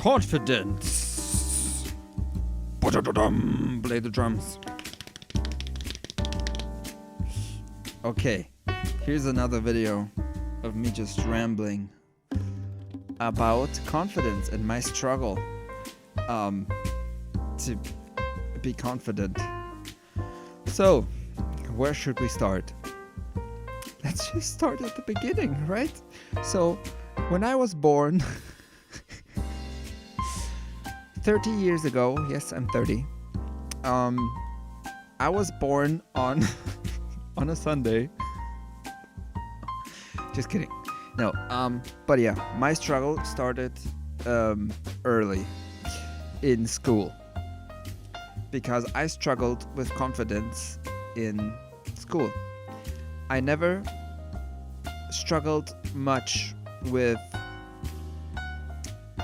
confidence. Play the drums. Okay, here's another video of me just rambling about confidence and my struggle to be confident. So, where should we start? Let's just start at the beginning, right? So, when I was born 30 years ago, yes, I'm 30. I was born on on a Sunday. Just kidding. No, but yeah, my struggle started early in school because I struggled with confidence in school. I never struggled much with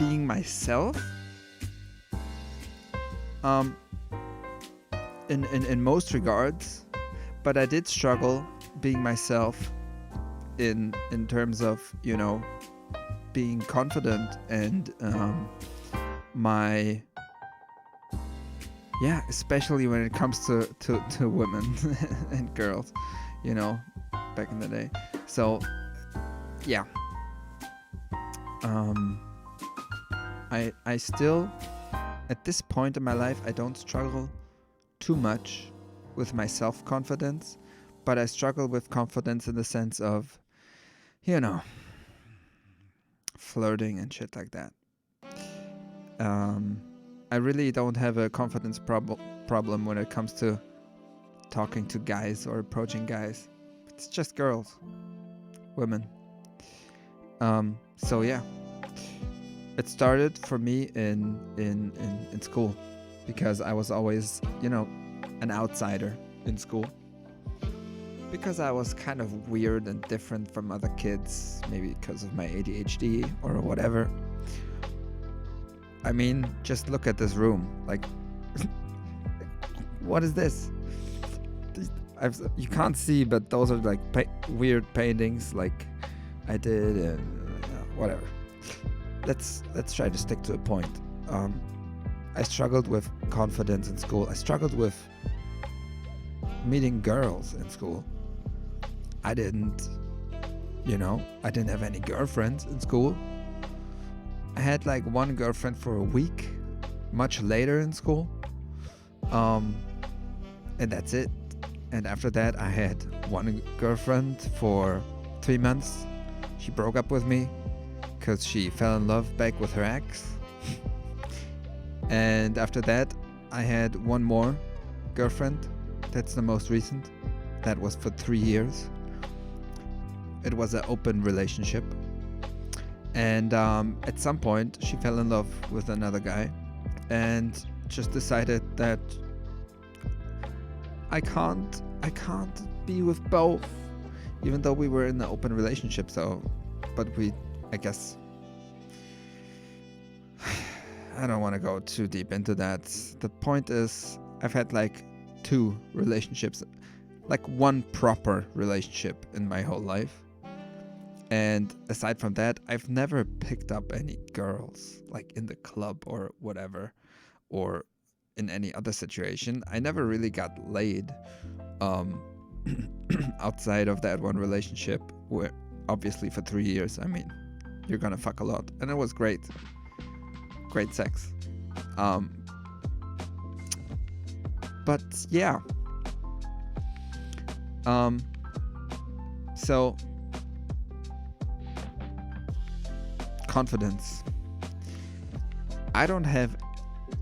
being myself. In most regards, but I did struggle being myself in terms of, you know, being confident and especially when it comes to women and girls, you know, back in the day. So yeah, I still, at this point in my life, I don't struggle too much with my self-confidence, but I struggle with confidence in the sense of, you know, flirting and shit like that. I really don't have a confidence problem when it comes to talking to guys or approaching guys. It's just girls, women. So yeah, it started for me in school because I was always, you know, an outsider in school. Because I was kind of weird and different from other kids, maybe because of my ADHD or whatever. I mean, just look at this room. Like, what is this? You can't see, but those are like weird paintings like I did and whatever. Let's try to stick to a point. I struggled with confidence in school. I struggled with meeting girls in school. I didn't have any girlfriends in school. I had like one girlfriend for a week, much later in school. And that's it. And after that, I had one girlfriend for 3 months. She broke up with me because she fell in love back with her ex. And after that, I had one more girlfriend. That's the most recent. That was for 3 years. It was an open relationship. And at some point, she fell in love with another guy and just decided that I can't be with both, even though we were in an open relationship. But I guess, I don't want to go too deep into that. The point is, I've had like 2 relationships, like one proper relationship in my whole life. And aside from that, I've never picked up any girls, like in the club or whatever, or in any other situation. I never really got laid outside of that one relationship, where obviously for 3 years, I mean, you're gonna fuck a lot. And it was great. Great sex. But yeah. So confidence. I don't have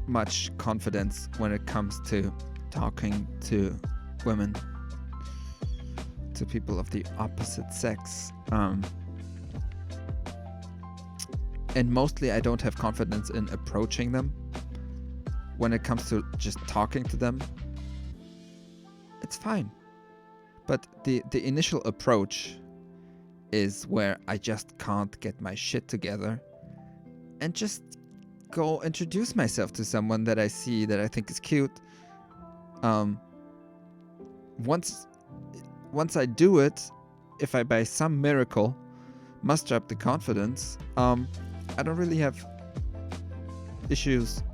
much confidence when it comes to talking to women, to people of the opposite sex. And mostly I don't have confidence in approaching them. When it comes to just talking to them, it's fine. But the initial approach is where I just can't get my shit together and just go introduce myself to someone that I see that I think is cute. Once I do it, if I by some miracle muster up the confidence, I don't really have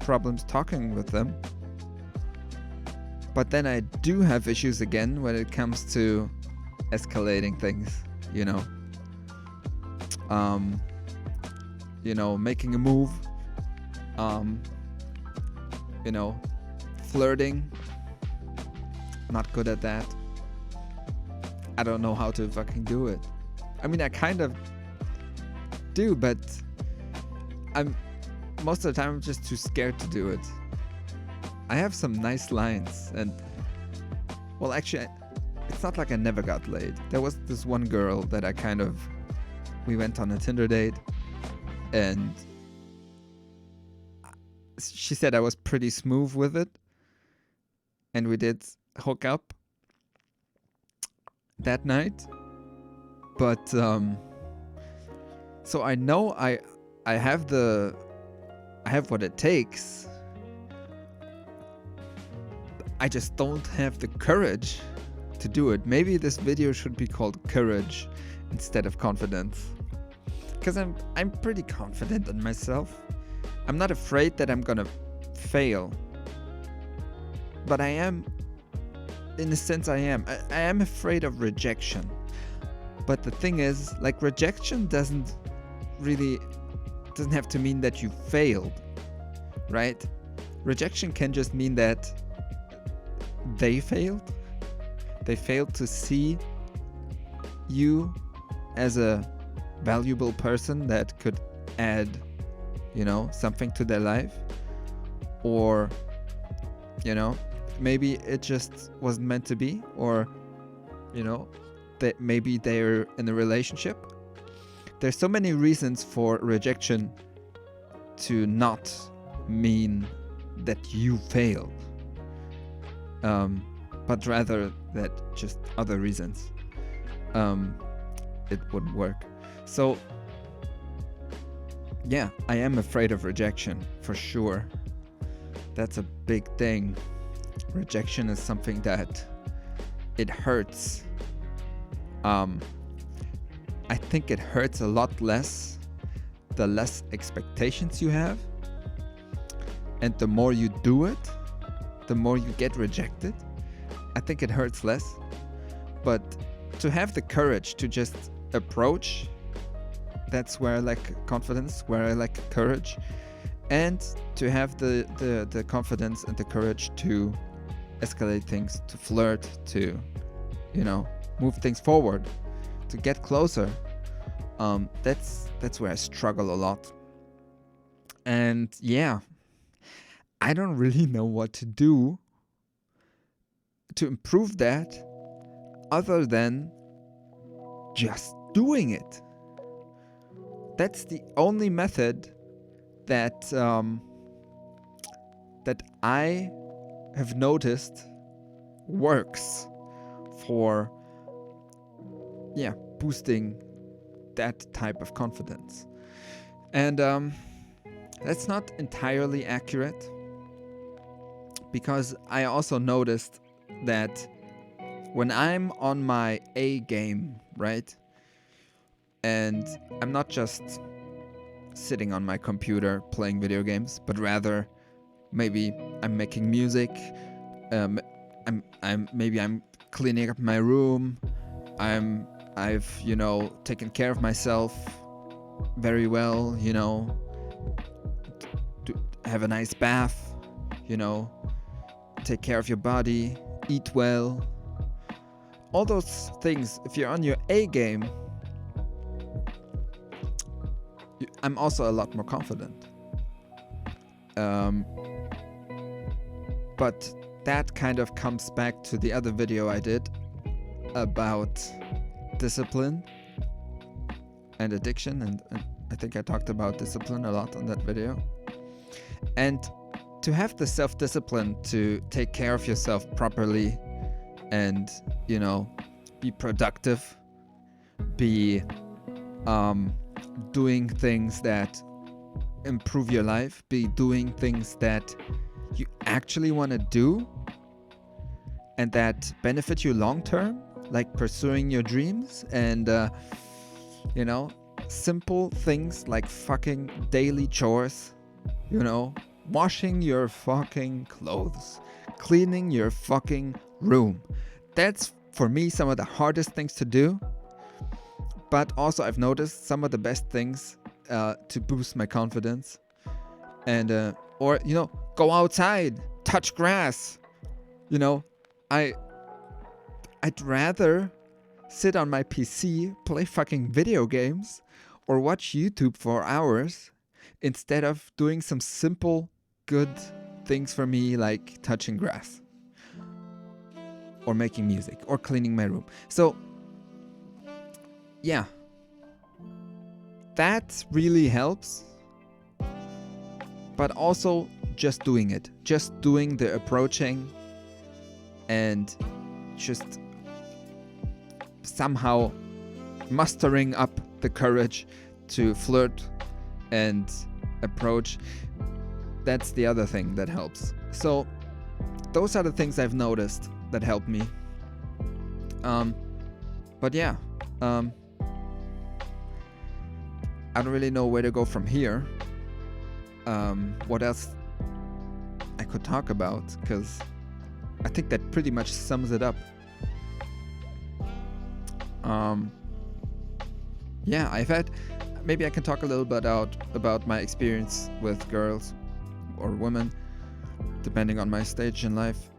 problems talking with them. But then I do have issues again when it comes to escalating things, making a move, flirting. Not good at that. I don't know how to fucking do it. I mean, I kind of do, but most of the time I'm just too scared to do it. I have some nice lines, and well, actually, it's not like I never got laid. There was this one girl that we went on a Tinder date, and she said I was pretty smooth with it, and we did hook up that night. But so I know I have what it takes. I just don't have the courage to do it. Maybe this video should be called Courage instead of Confidence, because I'm pretty confident in myself. I'm not afraid that I'm gonna fail, but I am, in a sense, I am afraid of rejection. But the thing is, like, rejection doesn't have to mean that you failed, right? Rejection can just mean that they failed. They failed to see you as a valuable person that could add, something to their life. Or, maybe it just wasn't meant to be. Or, that maybe they're in a relationship. There's so many reasons for rejection to not mean that you failed. But rather that just other reasons it wouldn't work. So yeah, I am afraid of rejection for sure. That's a big thing. Rejection is something that it hurts. I think it hurts a lot less the less expectations you have, and the more you do it, the more you get rejected. I think it hurts less. But to have the courage to just approach, that's where I like confidence, where I like courage. And to have the confidence and the courage to escalate things, to flirt, to, move things forward, to get closer. That's where I struggle a lot. And yeah, I don't really know what to do to improve that other than just doing it. That's the only method that that I have noticed works for boosting that type of confidence. And that's not entirely accurate, because I also noticed that when I'm on my A game, right, and I'm not just sitting on my computer playing video games, but rather maybe I'm making music, I'm cleaning up my room, I've taken care of myself very well, to have a nice bath, take care of your body, eat well, all those things. If you're on your A game, I'm also a lot more confident. But that kind of comes back to the other video I did about discipline and addiction, and I think I talked about discipline a lot on that video. And to have the self-discipline to take care of yourself properly and, be productive, be doing things that improve your life, be doing things that you actually want to do and that benefit you long term, like pursuing your dreams and simple things like fucking daily chores, You know, washing your fucking clothes, cleaning your fucking room. That's for me some of the hardest things to do. But also I've noticed some of the best things to boost my confidence. And or you know, go outside, touch grass. You know, I'd rather sit on my PC, play fucking video games, or watch YouTube for hours instead of doing some simple good things for me like touching grass or making music or cleaning my room. So yeah, that really helps. But also just doing it, just doing the approaching and just somehow mustering up the courage to flirt and approach. That's the other thing that helps. So those are the things I've noticed that help me. But yeah, I don't really know where to go from here. What else I could talk about, because I think that pretty much sums it up. Yeah, maybe I can talk a little bit about my experience with girls or women, depending on my stage in life.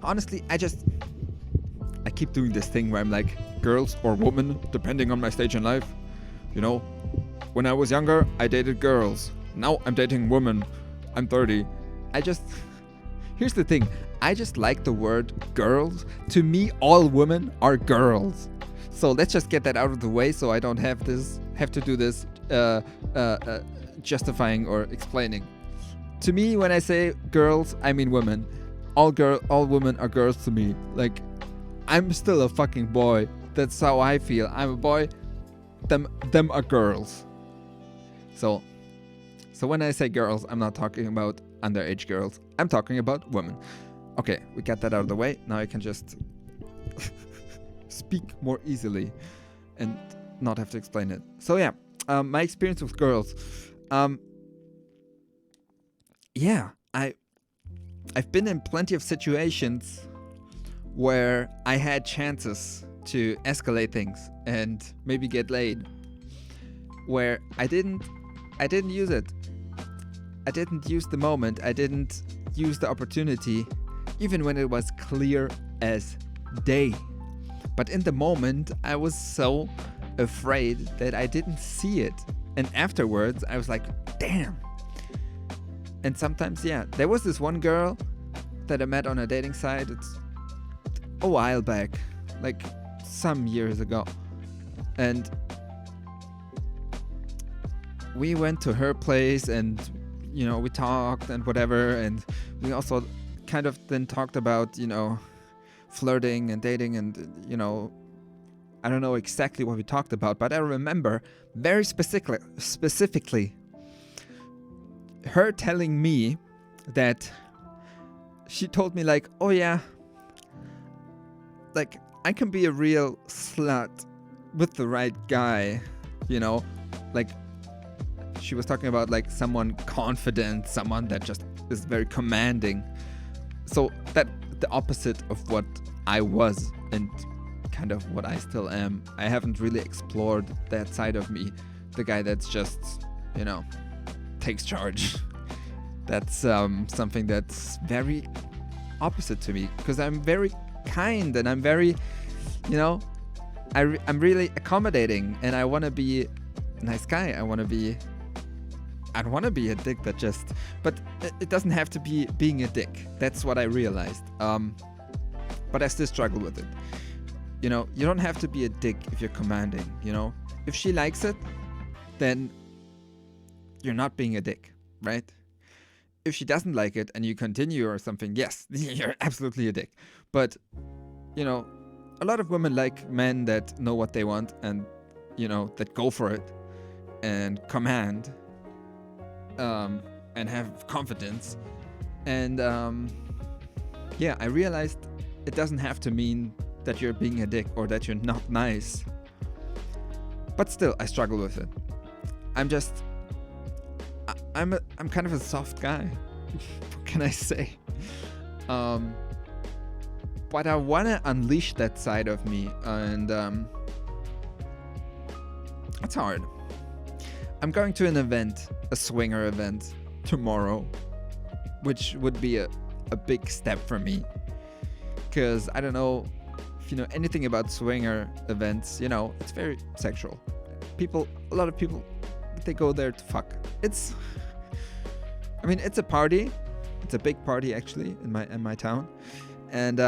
Honestly, I keep doing this thing where I'm like, girls or women, depending on my stage in life. You know, when I was younger, I dated girls. Now I'm dating women. I'm 30. Here's the thing. I just like the word girls. To me, all women are girls. So let's just get that out of the way so I don't have to do this justifying or explaining. To me, when I say girls, I mean women. All women are girls to me. Like, I'm still a fucking boy. That's how I feel. I'm a boy. Them are girls. So when I say girls, I'm not talking about underage girls. I'm talking about women. Okay, we got that out of the way. Now I can just speak more easily and not have to explain it. So yeah, my experience with girls. Yeah, I've been in plenty of situations where I had chances to escalate things and maybe get laid, where I didn't use it. I didn't use the moment. I didn't use the opportunity, even when it was clear as day. But in the moment, I was so afraid that I didn't see it. And afterwards, I was like, damn. And sometimes, yeah, there was this one girl that I met on a dating site. It's a while back, like some years ago. And we went to her place and, you know, we talked and whatever. And we also kind of then talked about, you know, flirting and dating and, you know, I don't know exactly what we talked about, but I remember very specifically her telling me that she told me like, oh yeah, like I can be a real slut with the right guy, you know, like she was talking about like someone confident, someone that just is very commanding. So that the opposite of what I was and kind of what I still am. I haven't really explored that side of me, the guy that's just, you know, takes charge. That's something that's very opposite to me, because I'm very kind and I'm very, you know, I'm really accommodating and I want to be a nice guy. I don't want to be a dick that just, but it doesn't have to be being a dick. That's what I realized. But I still struggle with it. You know, you don't have to be a dick if you're commanding, you know? If she likes it, then you're not being a dick, right? If she doesn't like it and you continue or something, yes, you're absolutely a dick. But, you know, a lot of women like men that know what they want and, you know, that go for it and command and have confidence. And, yeah, I realized it doesn't have to mean that you're being a dick or that you're not nice. But still, I struggle with it. I'm just I'm kind of a soft guy. What can I say? But I wanna unleash that side of me, and it's hard. I'm going to an event, a swinger event, tomorrow, which would be a big step for me. Because I don't know if you know anything about swinger events, you know, it's very sexual. A lot of people, they go there to fuck. It's a party. It's a big party actually in my town. And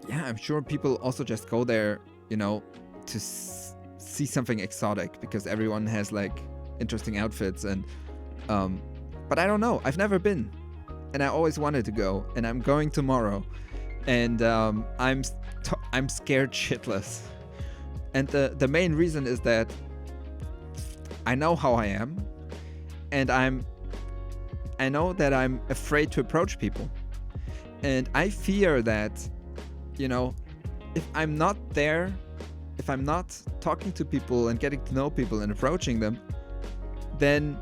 yeah, I'm sure people also just go there, you know, to see something exotic because everyone has like interesting outfits and but I don't know. I've never been, and I always wanted to go, and I'm going tomorrow, and I'm scared shitless. And the main reason is that I know how I am, and I know that I'm afraid to approach people, and I fear that, you know, if I'm not there, if I'm not talking to people and getting to know people and approaching them, then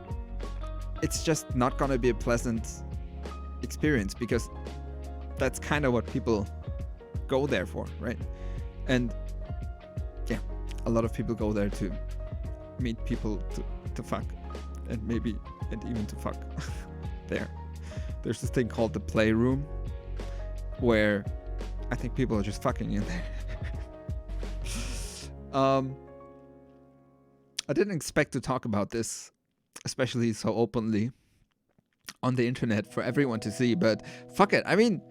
it's just not gonna be a pleasant experience, because that's kind of what people go there for, right? And yeah, a lot of people go there to meet people to fuck, and even to fuck. There's this thing called the playroom, where I think people are just fucking in there. I didn't expect to talk about this, especially so openly on the internet for everyone to see, but fuck it. I mean,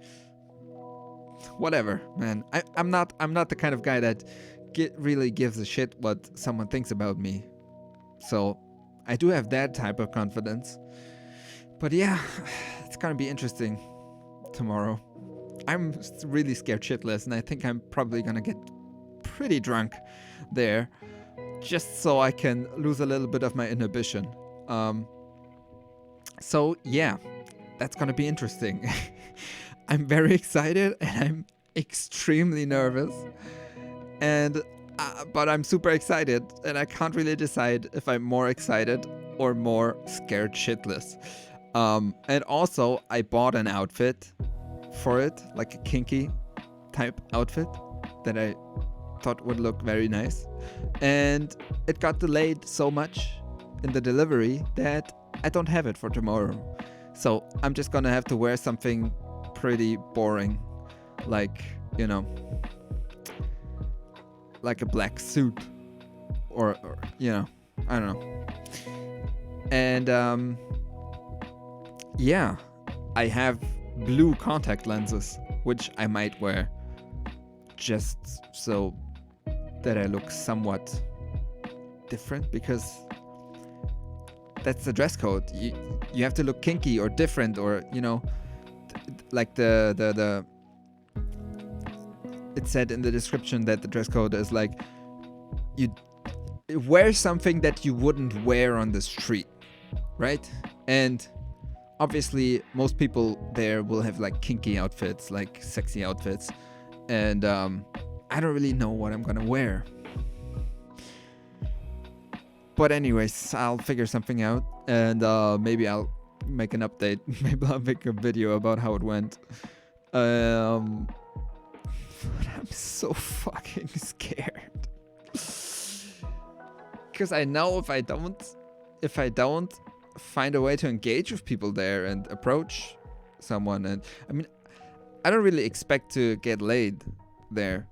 whatever, man. I'm not the kind of guy that really gives a shit what someone thinks about me. So I do have that type of confidence. But yeah, it's gonna be interesting tomorrow. I'm really scared shitless, and I think I'm probably gonna get pretty drunk there, just so I can lose a little bit of my inhibition. So yeah, that's gonna be interesting. I'm very excited, and I'm extremely nervous, and but I'm super excited, and I can't really decide if I'm more excited or more scared shitless. And also, I bought an outfit for it, like a kinky type outfit that I thought would look very nice, and it got delayed so much in the delivery that I don't have it for tomorrow. So I'm just gonna have to wear something pretty boring, like, you know, like a black suit, or you know, I don't know. And yeah, I have blue contact lenses, which I might wear just so that I look somewhat different, because that's the dress code. You have to look kinky or different, or, you know, like the it said in the description that the dress code is like, you wear something that you wouldn't wear on the street, right? And obviously most people there will have like kinky outfits, like sexy outfits, and I don't really know what I'm gonna wear. But anyways, I'll figure something out, and maybe I'll make an update. Maybe I'll make a video about how it went. But I'm so fucking scared. Because I know if I don't find a way to engage with people there and approach someone, and I mean, I don't really expect to get laid there,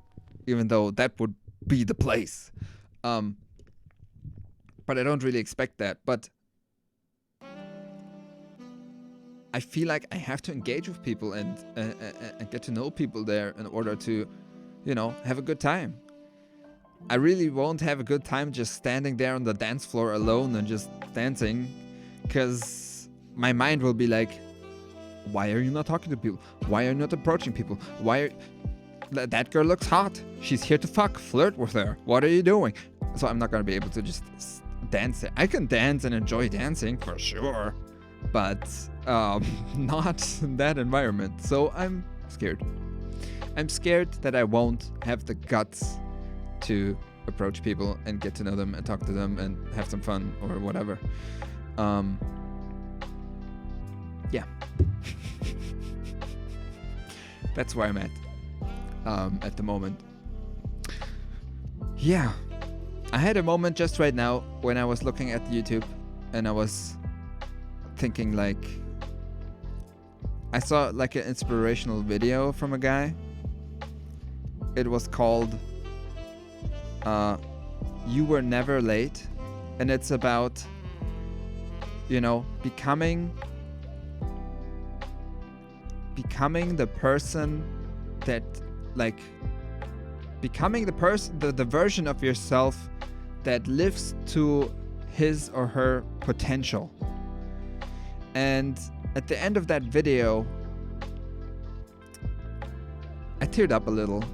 even though that would be the place. But I don't really expect that. But I feel like I have to engage with people and get to know people there in order to, you know, have a good time. I really won't have a good time just standing there on the dance floor alone and just dancing, because my mind will be like, why are you not talking to people? Why are you not approaching people? That girl looks hot. She's here to fuck. Flirt with her. What are you doing? So I'm not gonna be able to just dance. I can dance and enjoy dancing for sure, but not in that environment. So I'm scared. I'm scared that I won't have the guts to approach people and get to know them and talk to them and have some fun or whatever. Yeah. That's where I'm at the moment. Yeah. I had a moment just right now when I was looking at YouTube and I was thinking like, I saw like an inspirational video from a guy. It was called You Were Never Late, and it's about, you know, becoming the person that, like, becoming the version of yourself that lives to his or her potential. And at the end of that video, I teared up a little.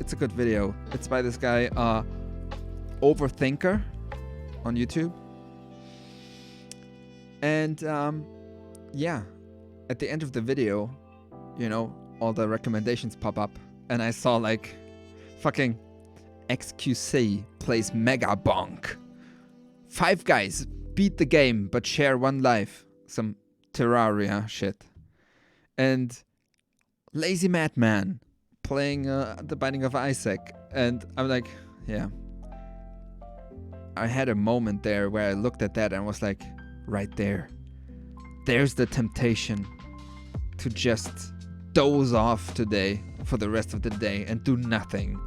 It's a good video. It's by this guy, Overthinker, on YouTube. And yeah, at the end of the video, you know, all the recommendations pop up, and I saw like fucking XQC plays Mega Bonk. 5 guys beat the game but share one life. Some Terraria shit. And Lazy Madman playing The Binding of Isaac. And I'm like, yeah. I had a moment there where I looked at that and was like, right there. There's the temptation to just doze off today for the rest of the day and do nothing.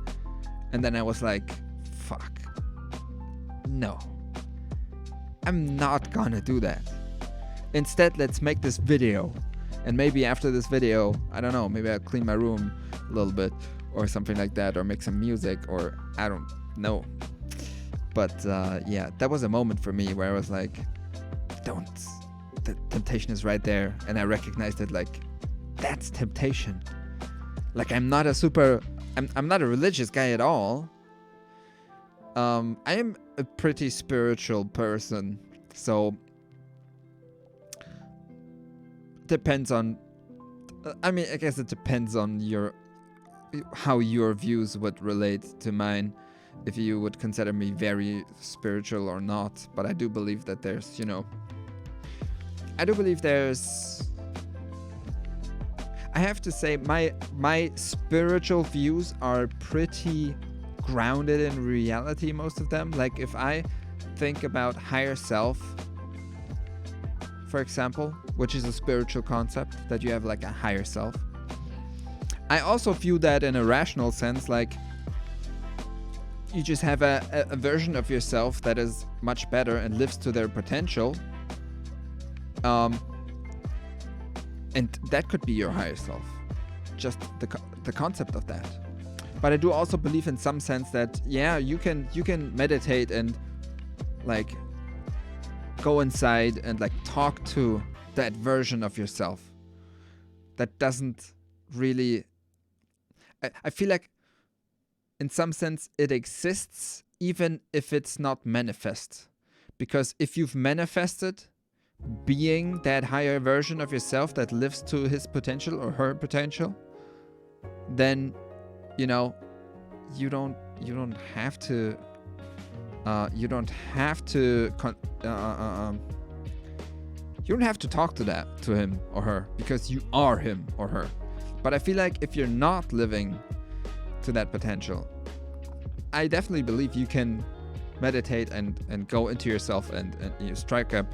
And then I was like, fuck. No. I'm not gonna do that. Instead, let's make this video. And maybe after this video, I don't know, maybe I'll clean my room a little bit or something like that, or make some music, or I don't know. But yeah, that was a moment for me where I was like, don't. The temptation is right there. And I recognized it, like, that's temptation. Like, I'm not a religious guy at all. I am a pretty spiritual person, so depends on, I mean, I guess it depends on how your views would relate to mine, if you would consider me very spiritual or not. But I do believe that there's, you know, I have to say my spiritual views are pretty grounded in reality, most of them. Like, if I think about higher self, for example, which is a spiritual concept, that you have like a higher self, I also view that in a rational sense, like you just have a version of yourself that is much better and lives to their potential. And that could be your higher self, just the concept of that. But I do also believe in some sense that, yeah, you can meditate and like go inside and like talk to that version of yourself that doesn't really, I feel like in some sense it exists even if it's not manifest. Because if you've manifested being that higher version of yourself that lives to his potential or her potential, then, you know, you don't have to talk to him or her, because you are him or her. But I feel like if you're not living to that potential, I definitely believe you can meditate and go into yourself and you strike up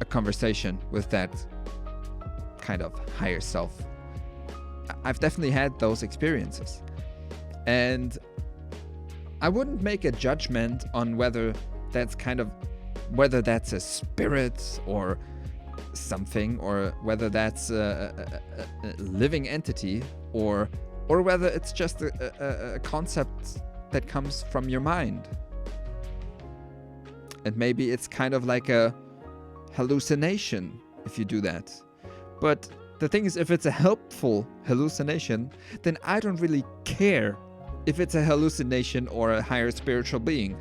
a conversation with that kind of higher self. I've definitely had those experiences, and I wouldn't make a judgment on whether that's a spirit or something, or whether that's a living entity, or whether it's just a concept that comes from your mind. And maybe it's kind of like a hallucination if you do that. But the thing is, if it's a helpful hallucination, then I don't really care if it's a hallucination or a higher spiritual being.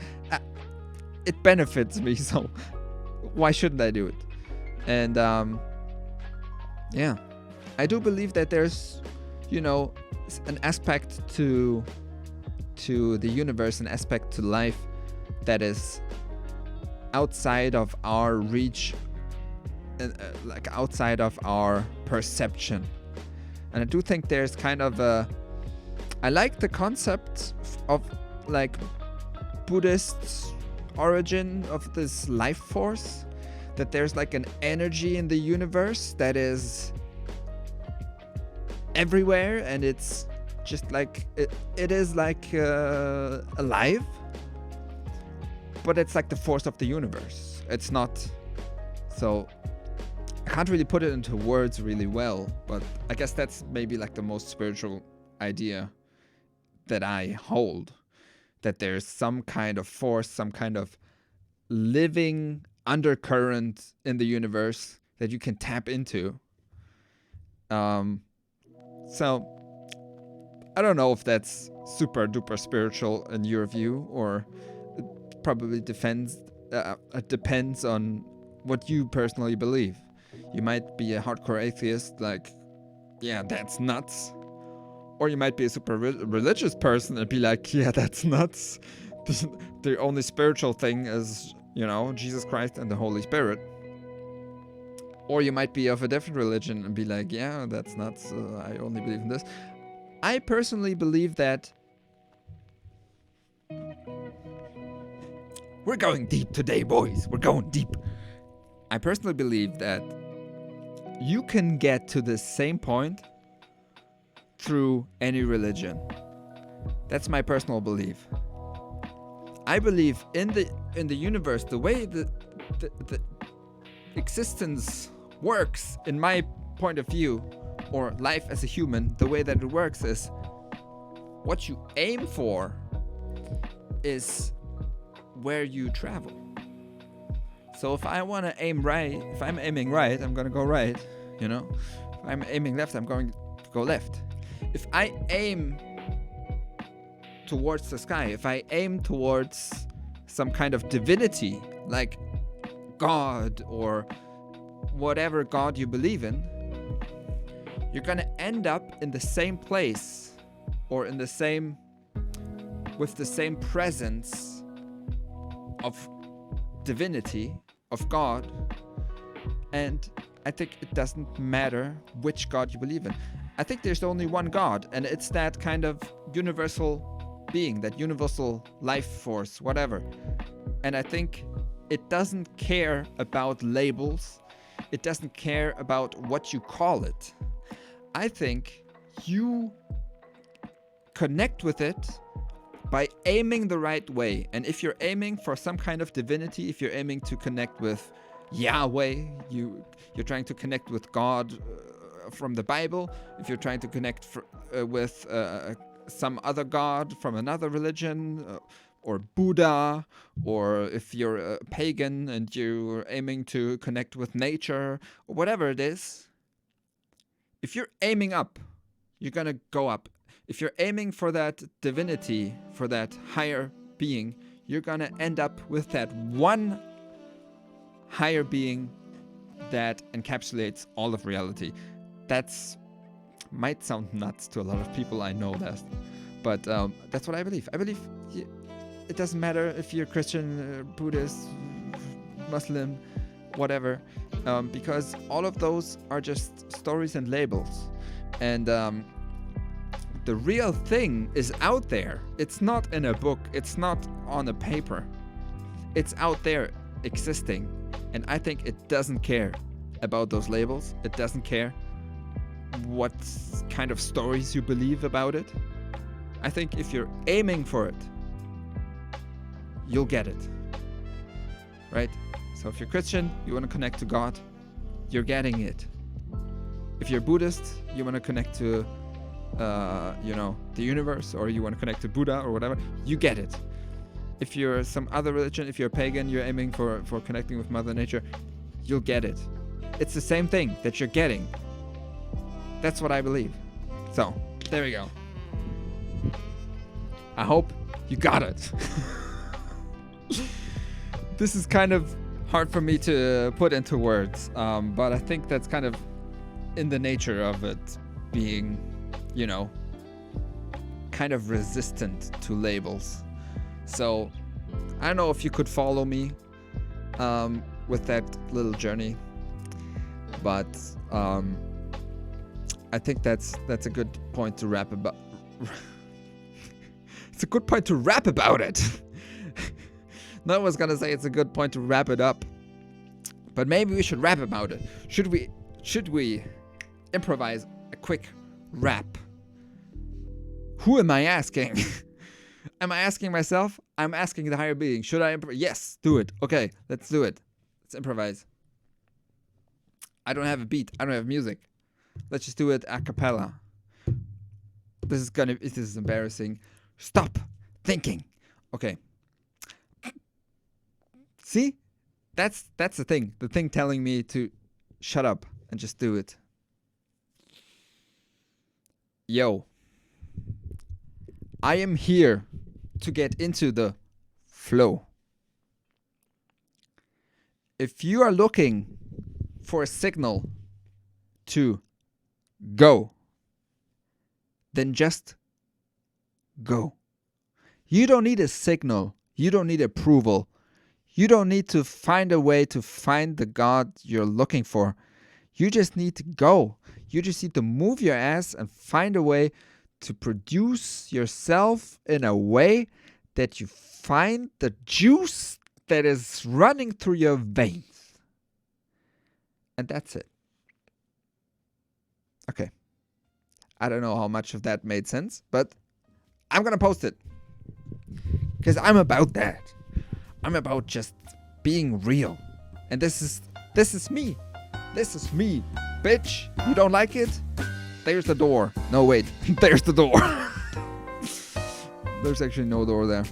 It benefits me, so why shouldn't I do it? And yeah, I do believe that there's, you know, an aspect to to the universe, an aspect to life that is outside of our reach, like outside of our perception. And I do think there's kind of I like the concept of like Buddhist origin of this life force, that there's like an energy in the universe that is everywhere, and it's just like it is like alive, but it's like the force of the universe. It's not, so I can't really put it into words really well, but I guess that's maybe like the most spiritual idea that I hold, that there's some kind of force, some kind of living undercurrent in the universe that you can tap into. So I don't know if that's super duper spiritual in your view, or it probably depends on what you personally believe. You might be a hardcore atheist, like, yeah, that's nuts. Or you might be a super religious person and be like, yeah, that's nuts. The only spiritual thing is, you know, Jesus Christ and the Holy Spirit. Or you might be of a different religion and be like, yeah, that's nuts. I only believe in this. I personally believe that we're going deep today, boys. We're going deep. I personally believe that you can get to the same point through any religion. That's my personal belief. I believe in the universe, the way the existence works, in my point of view, or life as a human, the way that it works is what you aim for is where you travel. So if I want to aim right, if I'm aiming right, I'm going to go right, you know? If I'm aiming left, I'm going to go left. If I aim towards the sky, if I aim towards some kind of divinity, like God or whatever God you believe in, you're gonna end up in the same place, or in the same, with the same presence of divinity, of God. And I think it doesn't matter which God you believe in. I think there's only one God, and it's that kind of universal being, that universal life force, whatever. And I think it doesn't care about labels. It doesn't care about what you call it. I think you connect with it by aiming the right way. And if you're aiming for some kind of divinity, if you're aiming to connect with Yahweh, you're trying to connect with God from the Bible, if you're trying to connect with some other god from another religion, or Buddha, or if you're a pagan and you're aiming to connect with nature, or whatever it is, if you're aiming up, you're gonna go up. If you're aiming for that divinity, for that higher being, you're gonna end up with that one higher being that encapsulates all of reality. That's might sound nuts to a lot of people, I know that, but that's what I believe. I believe it doesn't matter if you're Christian, Buddhist, Muslim, whatever, because all of those are just stories and labels. And the real thing is out there. It's not in a book. It's not on a paper. It's out there existing. And I think it doesn't care about those labels. It doesn't care what kind of stories you believe about it. I think if you're aiming for it, you'll get it. Right? So if you're Christian, you want to connect to God, you're getting it. If you're Buddhist, you want to connect to the universe, or you want to connect to Buddha or whatever, you get it. If you're some other religion, if you're a pagan, you're aiming for connecting with Mother Nature, you'll get it. It's the same thing that you're getting. That's what I believe. So, there we go. I hope you got it. This is kind of hard for me to put into words, but I think that's kind of in the nature of it being, kind of resistant to labels. So I don't know if you could follow me with that little journey, but I think that's a good point to rap about. It's a good point to rap about it. No one was gonna say it's a good point to wrap it up, but maybe we should rap about it. Should we improvise a quick rap? Who am I asking? Am I asking myself? I'm asking the higher being. Should I improvise? Yes, do it. Okay, let's do it. Let's improvise. I don't have a beat. I don't have music. Let's just do it a cappella. This is embarrassing. Stop thinking. Okay. See? That's the thing. The thing telling me to shut up and just do it. Yo. I am here to get into the flow. If you are looking for a signal to go, then just go. You don't need a signal. You don't need approval. You don't need to find a way to find the God you're looking for. You just need to go. You just need to move your ass and find a way to produce yourself in a way that you find the juice that is running through your veins. And that's it. Okay. I don't know how much of that made sense, but I'm going to post it. Because I'm about that. I'm about just being real. And this is me. This is me. Bitch, you don't like it? There's the door. No, wait. There's the door. There's actually no door there.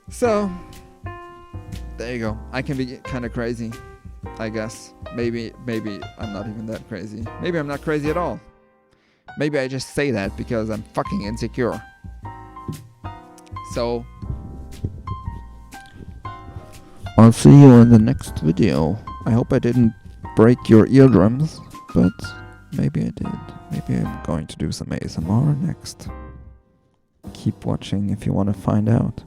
So, there you go. I can be kind of crazy, I guess. Maybe I'm not even that crazy. Maybe I'm not crazy at all. Maybe I just say that because I'm fucking insecure. So, I'll see you in the next video. I hope I didn't break your eardrums, but maybe I did. Maybe I'm going to do some ASMR next. Keep watching if you want to find out.